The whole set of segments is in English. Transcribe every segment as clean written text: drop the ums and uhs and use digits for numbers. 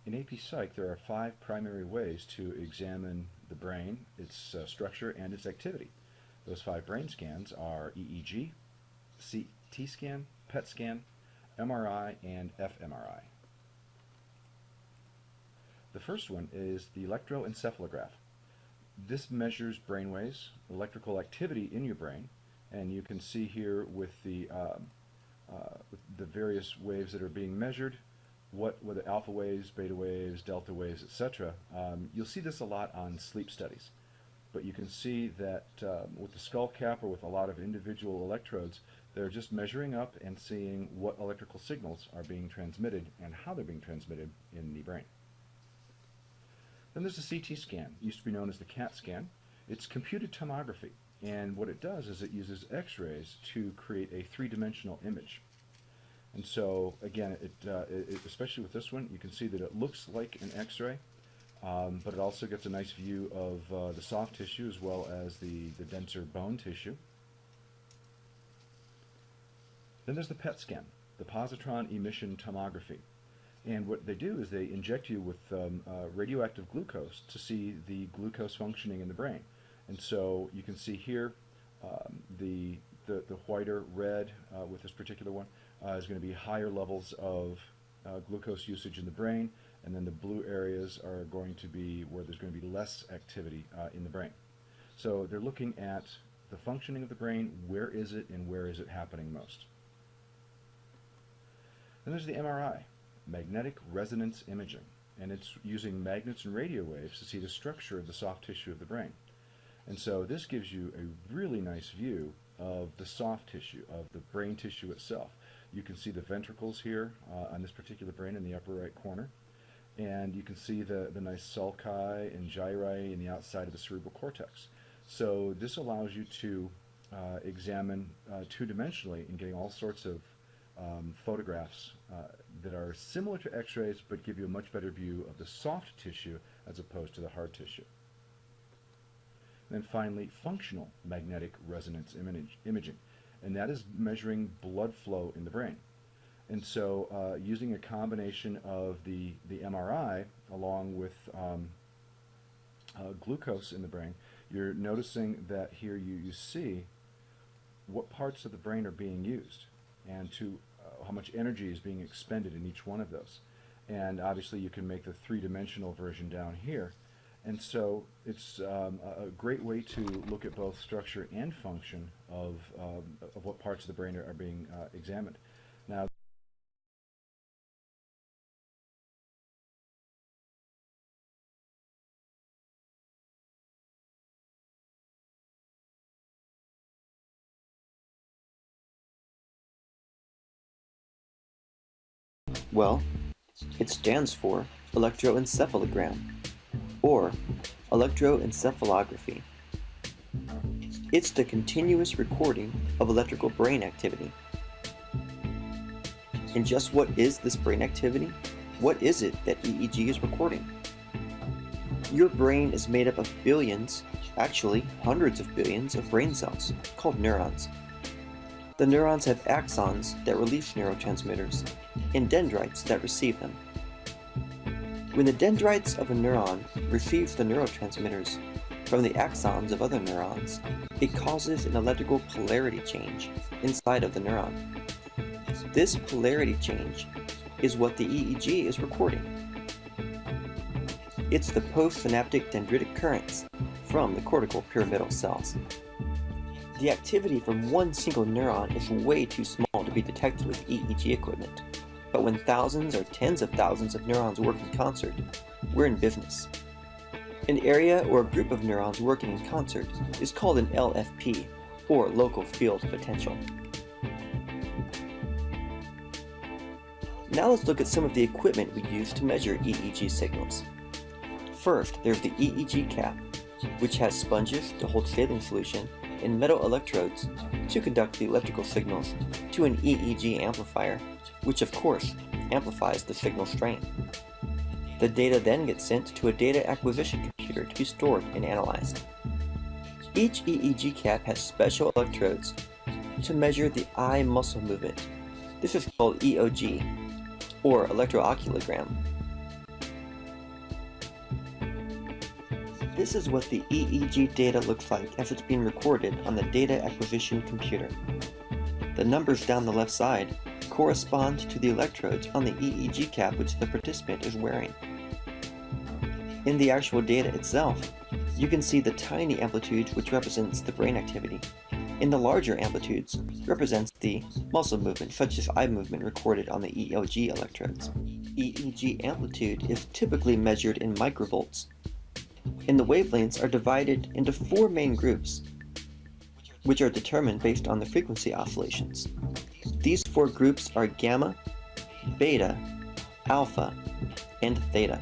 In AP Psych, there are 5 primary ways to examine the brain, its structure, and its activity. Those 5 brain scans are EEG, CT scan, PET scan, MRI, and fMRI. The first one is the electroencephalograph. This measures brain waves, electrical activity in your brain, and you can see here with the various waves that are being measured, whether alpha waves, beta waves, delta waves, etc. You'll see this a lot on sleep studies. But you can see that with the skull cap or with a lot of individual electrodes, they're just measuring up and seeing what electrical signals are being transmitted and how they're being transmitted in the brain. Then there's the CT scan. It used to be known as the CAT scan. It's computed tomography, and what it does is it uses X-rays to create a 3-dimensional image. And so again, especially with this one, you can see that it looks like an X-ray, but it also gets a nice view of the soft tissue as well as the denser bone tissue. Then there's the PET scan, the positron emission tomography. And what they do is they inject you with radioactive glucose to see the glucose functioning in the brain. And so you can see here the whiter red with this particular one is going to be higher levels of glucose usage in the brain, and then the blue areas are going to be where there's going to be less activity in the brain. So they're looking at the functioning of the brain, where is it and where is it happening most. Then there's the MRI, magnetic resonance imaging, and it's using magnets and radio waves to see the structure of the soft tissue of the brain. And so this gives you a really nice view of the soft tissue, of the brain tissue itself. You can see the ventricles here on this particular brain in the upper right corner, and you can see the nice sulci and gyri in the outside of the cerebral cortex. So this allows you to examine 2-dimensionally and getting all sorts of photographs that are similar to X-rays but give you a much better view of the soft tissue as opposed to the hard tissue. And then finally, functional magnetic resonance imaging, and that is measuring blood flow in the brain. And so using a combination of the MRI along with glucose in the brain, you're noticing that here you see what parts of the brain are being used and to how much energy is being expended in each one of those. And obviously you can make the 3-dimensional version down here. And so it's a great way to look at both structure and function of what parts of the brain are being examined. Now, well, it stands for electroencephalogram, or electroencephalography. It's the continuous recording of electrical brain activity. And just what is this brain activity? What is it that EEG is recording? Your brain is made up of billions, actually hundreds of billions of brain cells, called neurons. The neurons have axons that release neurotransmitters, and dendrites that receive them. When the dendrites of a neuron receives the neurotransmitters from the axons of other neurons, it causes an electrical polarity change inside of the neuron. This polarity change is what the EEG is recording. It's the postsynaptic dendritic currents from the cortical pyramidal cells. The activity from one single neuron is way too small to be detected with EEG equipment. But when thousands or tens of thousands of neurons work in concert, we're in business. An area or a group of neurons working in concert is called an LFP, or local field potential. Now let's look at some of the equipment we use to measure EEG signals. First, there's the EEG cap, which has sponges to hold saline solution and metal electrodes to conduct the electrical signals to an EEG amplifier, which of course amplifies the signal strength. The data then gets sent to a data acquisition computer to be stored and analyzed. Each EEG cap has special electrodes to measure the eye muscle movement. This is called EOG, or electrooculogram. This is what the EEG data looks like as it's being recorded on the data acquisition computer. The numbers down the left side correspond to the electrodes on the EEG cap which the participant is wearing. In the actual data itself, you can see the tiny amplitudes which represents the brain activity. In the larger amplitudes represents the muscle movement, such as eye movement recorded on the EEG electrodes. EEG amplitude is typically measured in microvolts, and the wavelengths are divided into 4 main groups, which are determined based on the frequency oscillations. These 4 groups are gamma, beta, alpha, and theta.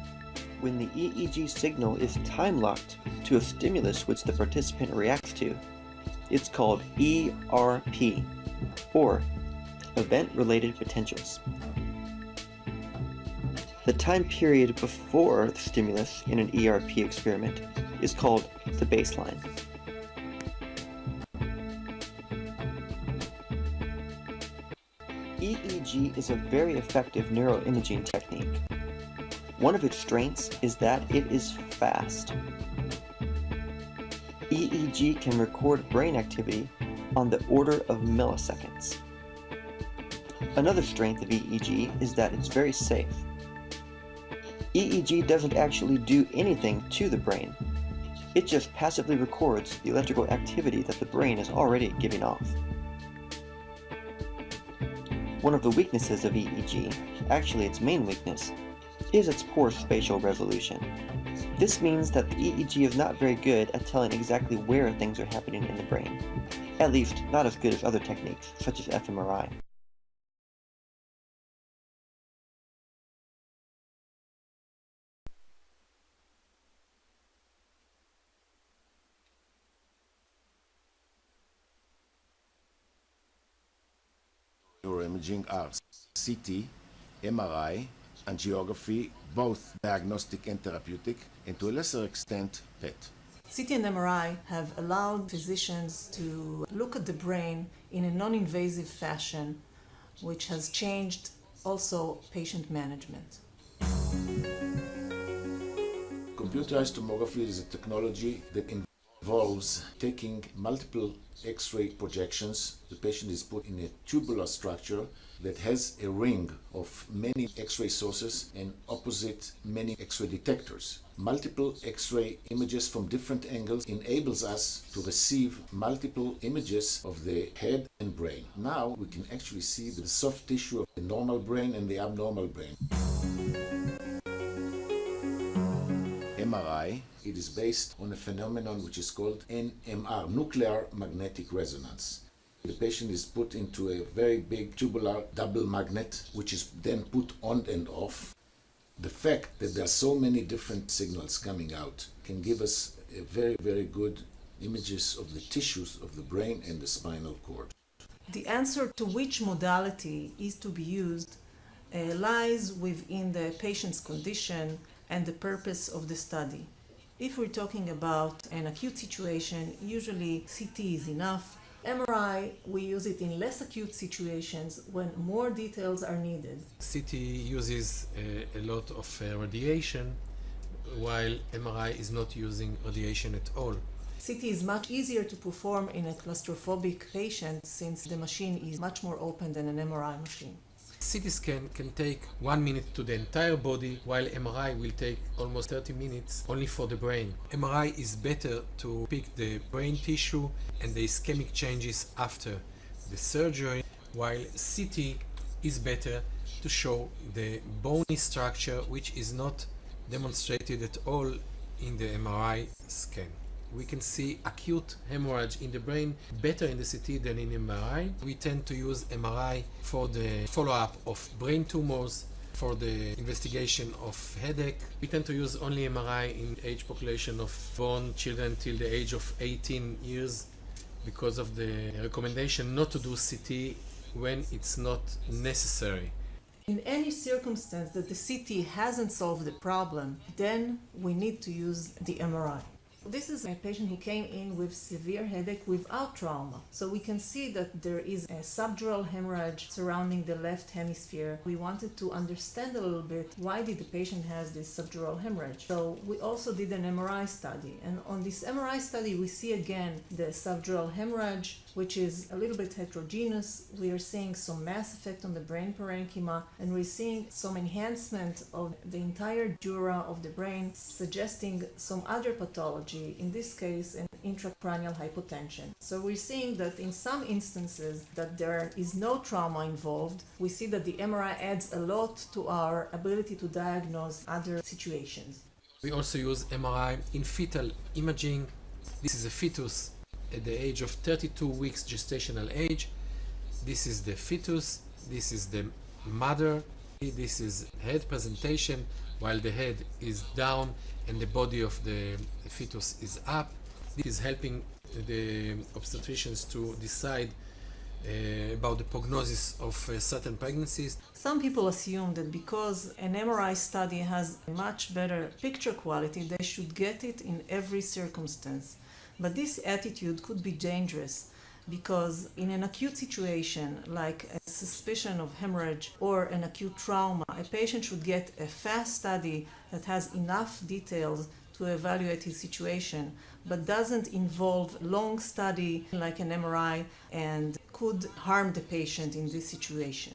When the EEG signal is time-locked to a stimulus which the participant reacts to, it's called ERP, or event-related potentials. The time period before the stimulus in an ERP experiment is called the baseline. EEG is a very effective neuroimaging technique. One of its strengths is that it is fast. EEG can record brain activity on the order of milliseconds. Another strength of EEG is that it's very safe. EEG doesn't actually do anything to the brain. It just passively records the electrical activity that the brain is already giving off. One of the weaknesses of EEG, actually its main weakness, is its poor spatial resolution. This means that the EEG is not very good at telling exactly where things are happening in the brain, at least not as good as other techniques, such as fMRI. Neuroimaging are CT, MRI, angiography, both diagnostic and therapeutic, and to a lesser extent, PET. CT and MRI have allowed physicians to look at the brain in a non-invasive fashion, which has changed also patient management. Computerized tomography is a technology that involves taking multiple X-ray projections. The patient is put in a tubular structure that has a ring of many X-ray sources and opposite many X-ray detectors. Multiple X-ray images from different angles enables us to receive multiple images of the head and brain. Now we can actually see the soft tissue of the normal brain and the abnormal brain. MRI, it is based on a phenomenon which is called NMR, nuclear magnetic resonance. The patient is put into a very big tubular double magnet, which is then put on and off. The fact that there are so many different signals coming out can give us a very, very good images of the tissues of the brain and the spinal cord. The answer to which modality is to be used lies within the patient's condition and the purpose of the study. If we're talking about an acute situation, usually CT is enough. MRI, we use it in less acute situations when more details are needed. CT uses a lot of radiation, while MRI is not using radiation at all. CT is much easier to perform in a claustrophobic patient since the machine is much more open than an MRI machine. CT scan can take 1 minute to the entire body, while MRI will take almost 30 minutes only for the brain. MRI is better to pick the brain tissue and the ischemic changes after the surgery, while CT is better to show the bony structure, which is not demonstrated at all in the MRI scan. We can see acute hemorrhage in the brain better in the CT than in MRI. We tend to use MRI for the follow-up of brain tumors, for the investigation of headache. We tend to use only MRI in age population of born children till the age of 18 years because of the recommendation not to do CT when it's not necessary. In any circumstance that the CT hasn't solved the problem, then we need to use the MRI. This is a patient who came in with severe headache without trauma. So we can see that there is a subdural hemorrhage surrounding the left hemisphere. We wanted to understand a little bit why did the patient has this subdural hemorrhage. So we also did an MRI study. And on this MRI study, we see again the subdural hemorrhage, which is a little bit heterogeneous. We are seeing some mass effect on the brain parenchyma, and we're seeing some enhancement of the entire dura of the brain, suggesting some other pathology, in this case an intracranial hypotension. So we're seeing that in some instances that there is no trauma involved. We see that the MRI adds a lot to our ability to diagnose other situations. We also use MRI in fetal imaging. This is a fetus at the age of 32 weeks gestational age. This is the fetus, this is the mother, this is head presentation while the head is down and the body of the fetus is up. This is helping the obstetricians to decide about the prognosis of certain pregnancies. Some people assume that because an MRI study has a much better picture quality, they should get it in every circumstance. But this attitude could be dangerous, because in an acute situation like a suspicion of hemorrhage or an acute trauma, a patient should get a fast study that has enough details to evaluate his situation, but doesn't involve long study like an MRI and could harm the patient in this situation.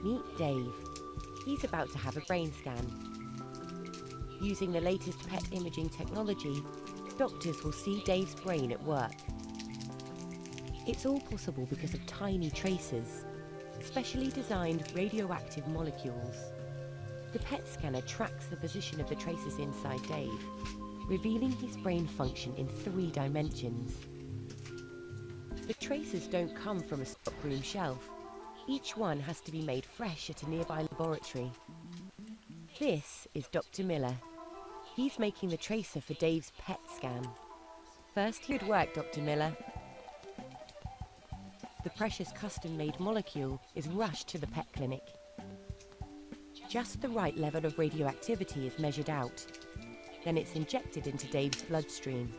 Meet Dave. He's about to have a brain scan. Using the latest PET imaging technology, doctors will see Dave's brain at work. It's all possible because of tiny tracers, specially designed radioactive molecules. The PET scanner tracks the position of the tracers inside Dave, revealing his brain function in 3 dimensions. The tracers don't come from a stockroom shelf. Each one has to be made fresh at a nearby laboratory. This is Dr. Miller. He's making the tracer for Dave's PET scan. First, good work, Dr. Miller. The precious custom-made molecule is rushed to the PET clinic. Just the right level of radioactivity is measured out. Then it's injected into Dave's bloodstream.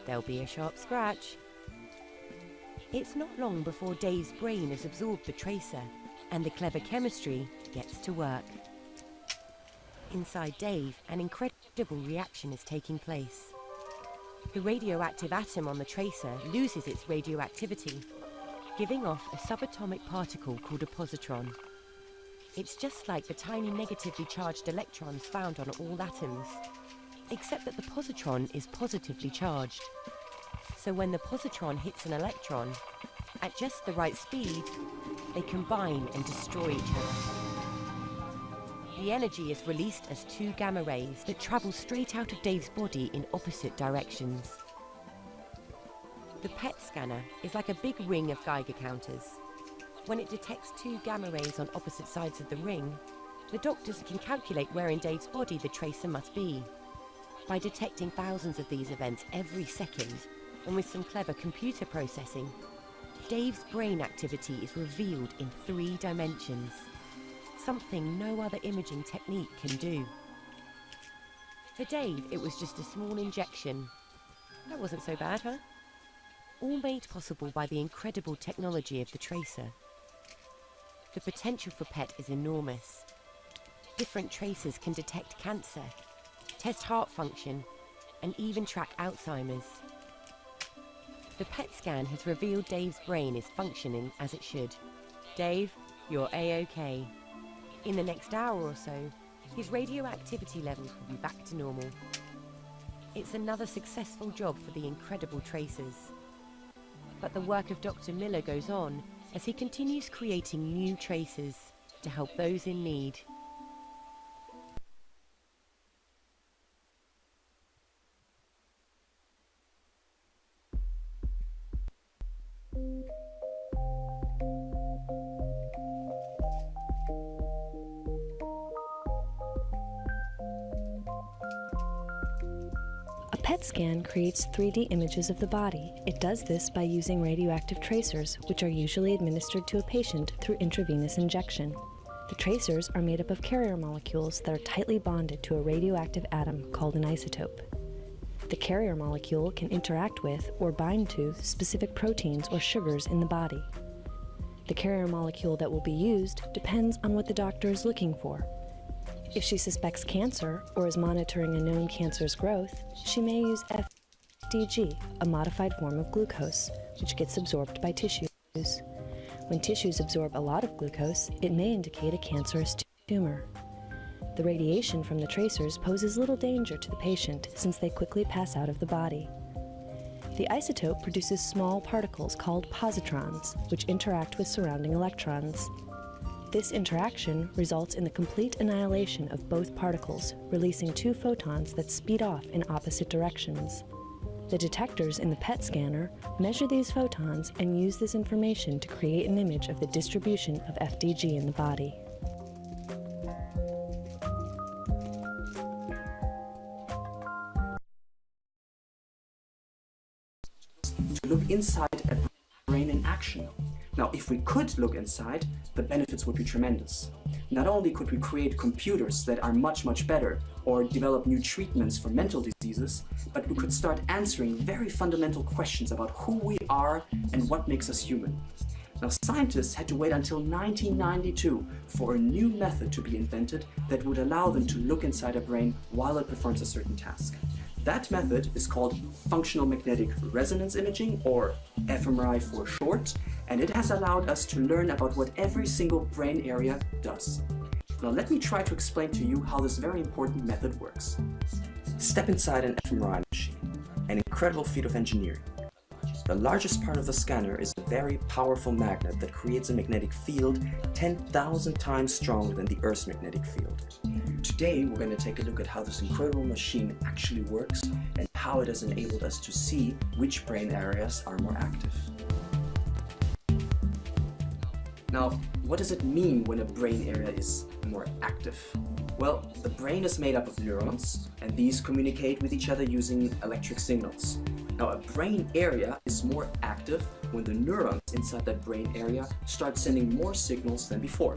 There'll be a sharp scratch. It's not long before Dave's brain has absorbed the tracer, and the clever chemistry gets to work. Inside Dave, an incredible reaction is taking place. The radioactive atom on the tracer loses its radioactivity, giving off a subatomic particle called a positron. It's just like the tiny negatively charged electrons found on all atoms, except that the positron is positively charged. So when the positron hits an electron, at just the right speed, they combine and destroy each other. The energy is released as 2 gamma rays that travel straight out of Dave's body in opposite directions. The PET scanner is like a big ring of Geiger counters. When it detects 2 gamma rays on opposite sides of the ring, the doctors can calculate where in Dave's body the tracer must be. By detecting thousands of these events every second, and with some clever computer processing, Dave's brain activity is revealed in 3 dimensions, something no other imaging technique can do. For Dave, it was just a small injection. That wasn't so bad, huh? All made possible by the incredible technology of the tracer. The potential for PET is enormous. Different tracers can detect cancer, test heart function, and even track Alzheimer's. The PET scan has revealed Dave's brain is functioning as it should. Dave, you're A-OK. In the next hour or so, his radioactivity levels will be back to normal. It's another successful job for the incredible tracers. But the work of Dr. Miller goes on as he continues creating new tracers to help those in need. PET scan creates 3D images of the body. It does this by using radioactive tracers, which are usually administered to a patient through intravenous injection. The tracers are made up of carrier molecules that are tightly bonded to a radioactive atom called an isotope. The carrier molecule can interact with or bind to specific proteins or sugars in the body. The carrier molecule that will be used depends on what the doctor is looking for. If she suspects cancer or is monitoring a known cancer's growth, she may use FDG, a modified form of glucose, which gets absorbed by tissues. When tissues absorb a lot of glucose, it may indicate a cancerous tumor. The radiation from the tracers poses little danger to the patient since they quickly pass out of the body. The isotope produces small particles called positrons, which interact with surrounding electrons. This interaction results in the complete annihilation of both particles, releasing 2 photons that speed off in opposite directions. The detectors in the PET scanner measure these photons and use this information to create an image of the distribution of FDG in the body. To look inside a brain in action. Now, if we could look inside, the benefits would be tremendous. Not only could we create computers that are much better or develop new treatments for mental diseases, but we could start answering very fundamental questions about who we are and what makes us human. Now, scientists had to wait until 1992 for a new method to be invented that would allow them to look inside a brain while it performs a certain task. That method is called functional magnetic resonance imaging, or fMRI for short, and it has allowed us to learn about what every single brain area does. Now let me try to explain to you how this very important method works. Step inside an fMRI machine, an incredible feat of engineering. The largest part of the scanner is a very powerful magnet that creates a magnetic field 10,000 times stronger than the Earth's magnetic field. Today we're going to take a look at how this incredible machine actually works and how it has enabled us to see which brain areas are more active. Now, what does it mean when a brain area is more active? Well, the brain is made up of neurons, and these communicate with each other using electric signals. Now, a brain area is more active when the neurons inside that brain area start sending more signals than before.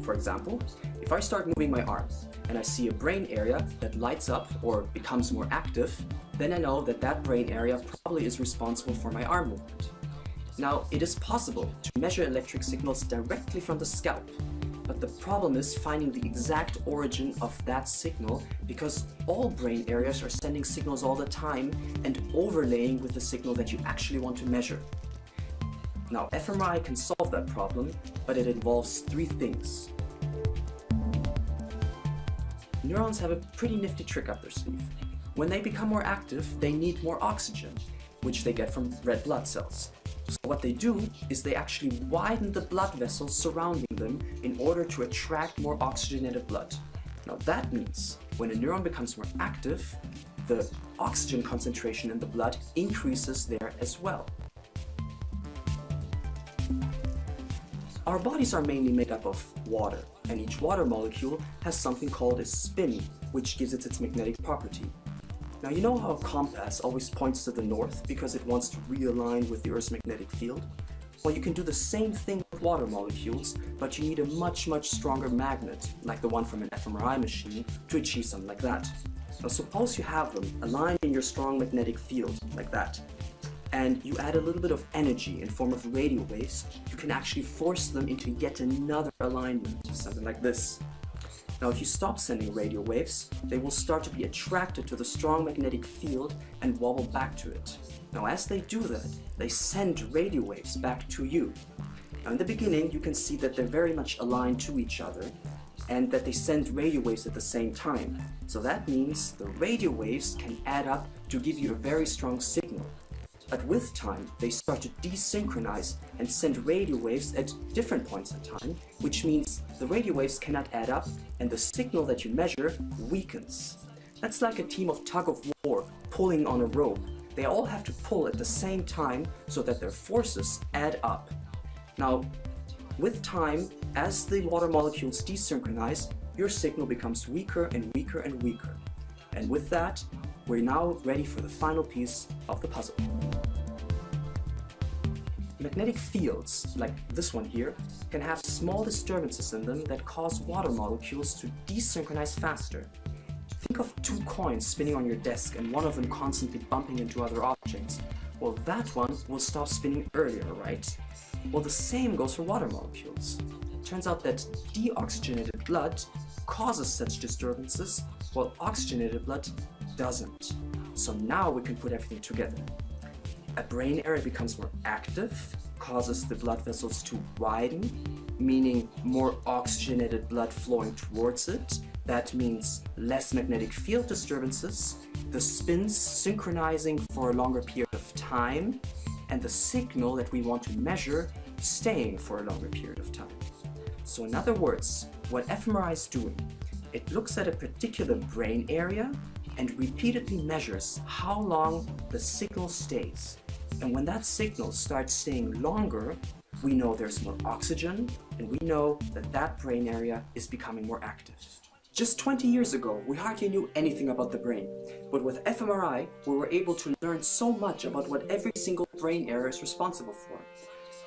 For example, if I start moving my arm and I see a brain area that lights up or becomes more active, then I know that that brain area probably is responsible for my arm movement. Now, it is possible to measure electric signals directly from the scalp, but the problem is finding the exact origin of that signal, because all brain areas are sending signals all the time and overlaying with the signal that you actually want to measure. Now, fMRI can solve that problem, but it involves 3 things. Neurons have a pretty nifty trick up their sleeve. When they become more active, they need more oxygen, which they get from red blood cells. So what they do is they actually widen the blood vessels surrounding them in order to attract more oxygenated blood. Now that means when a neuron becomes more active, the oxygen concentration in the blood increases there as well. Our bodies are mainly made up of water, and each water molecule has something called a spin, which gives it its magnetic property. Now, you know how a compass always points to the north because it wants to realign with the Earth's magnetic field? Well, you can do the same thing with water molecules, but you need a much stronger magnet, like the one from an fMRI machine, to achieve something like that. Now, suppose you have them aligned in your strong magnetic field, like that, and you add a little bit of energy in form of radio waves, you can actually force them into yet another alignment, something like this. Now, if you stop sending radio waves, they will start to be attracted to the strong magnetic field and wobble back to it. Now, as they do that, they send radio waves back to you. Now, in the beginning, you can see that they're very much aligned to each other and that they send radio waves at the same time. So that means the radio waves can add up to give you a very strong signal. But with time, they start to desynchronize and send radio waves at different points in time, which means the radio waves cannot add up and the signal that you measure weakens. That's like a team of tug-of-war pulling on a rope. They all have to pull at the same time so that their forces add up. Now, with time, as the water molecules desynchronize, your signal becomes weaker and weaker and weaker. And with that, we're now ready for the final piece of the puzzle. Magnetic fields, like this one here, can have small disturbances in them that cause water molecules to desynchronize faster. Think of two coins spinning on your desk and one of them constantly bumping into other objects. Well, that one will stop spinning earlier, right? Well, the same goes for water molecules. Turns out that deoxygenated blood causes such disturbances, while oxygenated blood doesn't. So now we can put everything together. A brain area becomes more active, causes the blood vessels to widen, meaning more oxygenated blood flowing towards it. That means less magnetic field disturbances, the spins synchronizing for a longer period of time, and the signal that we want to measure staying for a longer period of time. So in other words, what fMRI is doing, it looks at a particular brain area and repeatedly measures how long the signal stays. And when that signal starts staying longer, we know there's more oxygen, and we know that that brain area is becoming more active. Just 20 years ago, we hardly knew anything about the brain, but with fMRI, we were able to learn so much about what every single brain area is responsible for.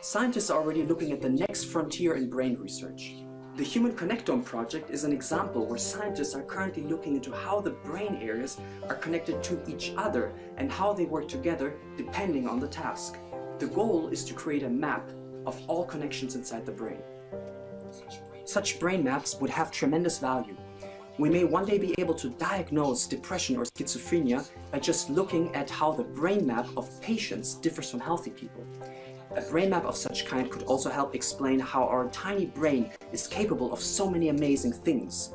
Scientists are already looking at the next frontier in brain research. The Human Connectome project is an example where scientists are currently looking into how the brain areas are connected to each other and how they work together depending on the task. The goal is to create a map of all connections inside the brain. Such brain maps would have tremendous value. We may one day be able to diagnose depression or schizophrenia by just looking at how the brain map of patients differs from healthy people. A brain map of such kind could also help explain how our tiny brain is capable of so many amazing things.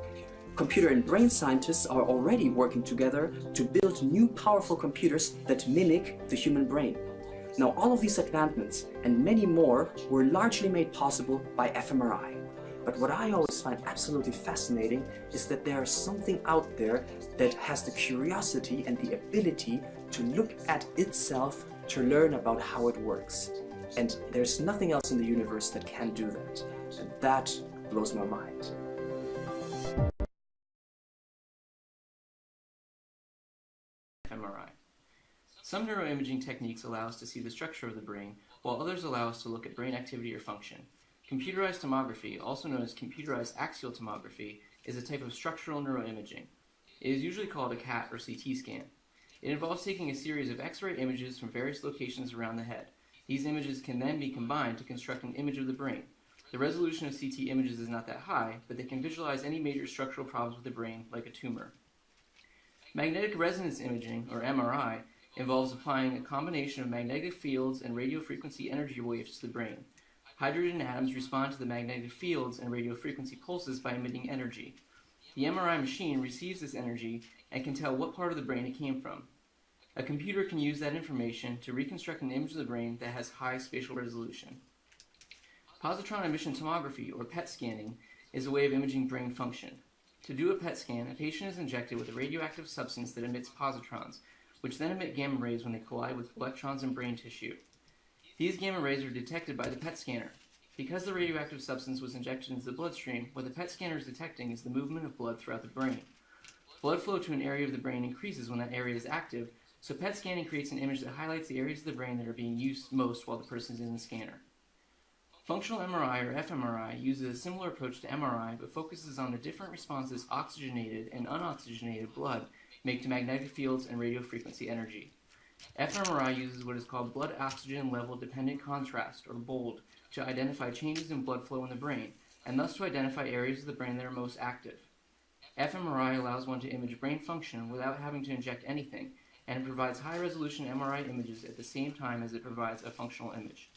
Computer and brain scientists are already working together to build new powerful computers that mimic the human brain. Now, all of these advancements and many more were largely made possible by fMRI. But what I always find absolutely fascinating is that there is something out there that has the curiosity and the ability to look at itself to learn about how it works. And there's nothing else in the universe that can do that. And that blows my mind. fMRI. Some neuroimaging techniques allow us to see the structure of the brain, while others allow us to look at brain activity or function. Computerized tomography, also known as computerized axial tomography, is a type of structural neuroimaging. It is usually called a CAT or CT scan. It involves taking a series of X-ray images from various locations around the head. These images can then be combined to construct an image of the brain. The resolution of CT images is not that high, but they can visualize any major structural problems with the brain, like a tumor. Magnetic resonance imaging, or MRI, involves applying a combination of magnetic fields and radiofrequency energy waves to the brain. Hydrogen atoms respond to the magnetic fields and radiofrequency pulses by emitting energy. The MRI machine receives this energy and can tell what part of the brain it came from. A computer can use that information to reconstruct an image of the brain that has high spatial resolution. Positron emission tomography, or PET scanning, is a way of imaging brain function. To do a PET scan, a patient is injected with a radioactive substance that emits positrons, which then emit gamma rays when they collide with electrons in brain tissue. These gamma rays are detected by the PET scanner. Because the radioactive substance was injected into the bloodstream, what the PET scanner is detecting is the movement of blood throughout the brain. Blood flow to an area of the brain increases when that area is active, so PET scanning creates an image that highlights the areas of the brain that are being used most while the person is in the scanner. Functional MRI, or fMRI, uses a similar approach to MRI, but focuses on the different responses oxygenated and unoxygenated blood make to magnetic fields and radiofrequency energy. fMRI uses what is called blood oxygen level dependent contrast, or BOLD, to identify changes in blood flow in the brain, and thus to identify areas of the brain that are most active. fMRI allows one to image brain function without having to inject anything, and it provides high-resolution MRI images at the same time as it provides a functional image.